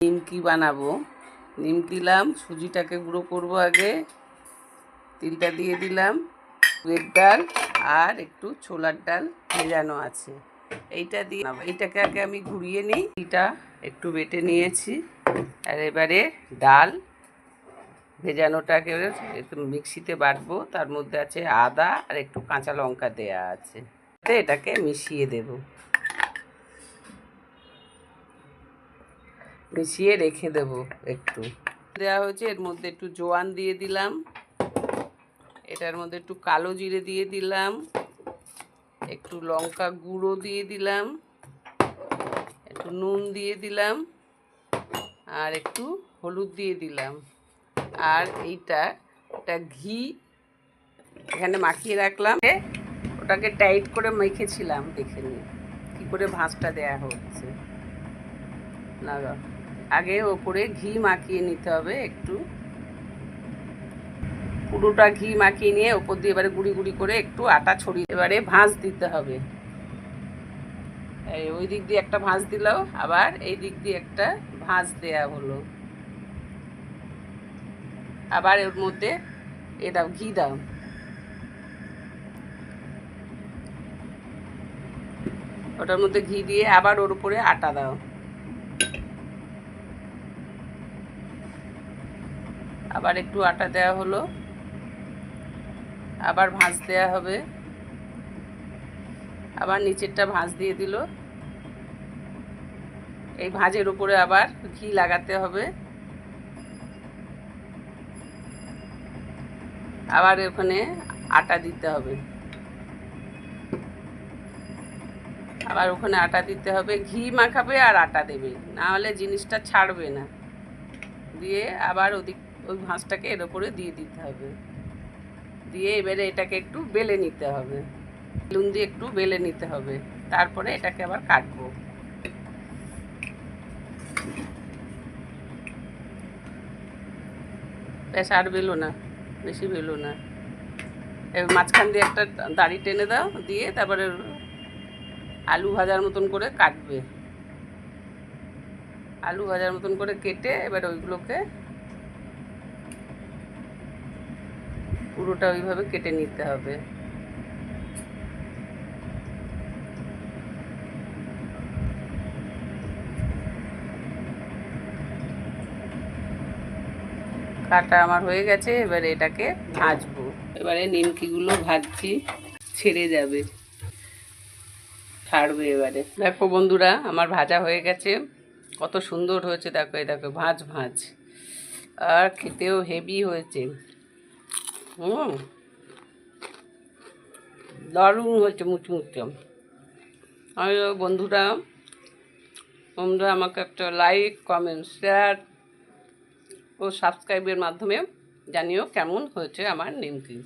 নিমকি বানাবো। নিমকি দিলাম, সুজিটাকে গুঁড়ো করব, আগে তিলটা দিয়ে দিলাম, মুগের ডাল আর একটু ছোলার ডাল ভেজানো আছে, এইটা দিয়ে এইটাকে আগে আমি ঘুরিয়ে নিই। তিলটা একটু বেটে নিয়েছি, আর এবারে ডাল ভেজানোটাকে একটু মিক্সিতে বাটবো। তার মধ্যে আছে আদা আর একটু কাঁচা লঙ্কা দেয়া আছে, এটাকে মিশিয়ে দেব, মিশিয়ে রেখে দেব। একটু দেওয়া হয়েছে, এর মধ্যে একটু জোয়ান দিয়ে দিলাম, এটার মধ্যে একটু কালো জিরে দিয়ে দিলাম, একটু লঙ্কা গুঁড়ো দিয়ে দিলাম, একটু নুন দিয়ে দিলাম, আর একটু হলুদ দিয়ে দিলাম। আর এটা ঘি এখানে মাখিয়ে রাখলাম, ওটাকে টাইট করে মেখেছিলাম। দেখে নিই কী করে ভাঁজটা দেয়া হচ্ছে। না, আগে ওপরে ঘি মাখিয়ে নিতে হবে, একটু পুরোটা ঘি মাখিয়ে নিয়ে ওপর দিয়ে এবারে গুঁড়ি গুঁড়ি করে একটু আটা ছড়িয়ে এবারে ভাঁজ দিতে হবে। ওই দিক দিয়ে একটা ভাঁজ দিল, আবার এই দিক দিয়ে একটা ভাঁজ দেয়া হলো, আবার এর মধ্যে দাও, ঘি দাও, ওটার মধ্যে ঘি দিয়ে আবার ওর উপরে আটা দাও, আবার একটু আটা দেওয়া হলো, আবার ভাঁজ দেওয়া হবে, আবার নিচেরটা ভাঁজ দিয়ে দিল, এই ভাঁজের উপরে আবার ঘি লাগাতে হবে, আবার ওখানে আটা দিতে হবে, আবার ওখানে আটা দিতে হবে, ঘি মাখাবে আর আটা দেবে, না হলে জিনিসটা ছাড়বে না। দিয়ে আবার ওই ভাঁজটাকে এর উপরে দিয়ে দিতে হবে, দিয়ে এবারে এটাকে একটু বেলে নিতে হবে, বেলুন দিয়ে একটু বেলে নিতে হবে, তারপরে এটাকে আবার কাটবো। বেশ, আর বেলো না, বেশি বেলো না, এবার মাঝখান দিয়ে একটা দাড়ি টেনে দাও, দিয়ে তারপরে আলু ভাজার মতন করে কাটবে, আলু ভাজার মতন করে কেটে এবার ওইগুলোকে পুরোটা ওইভাবে কেটে নিতে হবে। কাটা আমার হয়ে গেছে, এবারে এটাকে ভাজবো। এবারে নিমকিগুলো ভাজছি, ছেড়ে যাবে, ছাড়বে এবারে। দেখো বন্ধুরা, আমার ভাজা হয়ে গেছে, কত সুন্দর হয়েছে দেখো, এই দেখো ভাঁজ ভাঁজ, আর খেতেও হেভি হয়েছে। দারুণ হয়েছে, মুচমুচে। আর বন্ধুরা, তোমরা আমাকে একটা লাইক, কমেন্ট, শেয়ার ও সাবস্ক্রাইবের মাধ্যমে জানিও কেমন হয়েছে আমার নিমকি।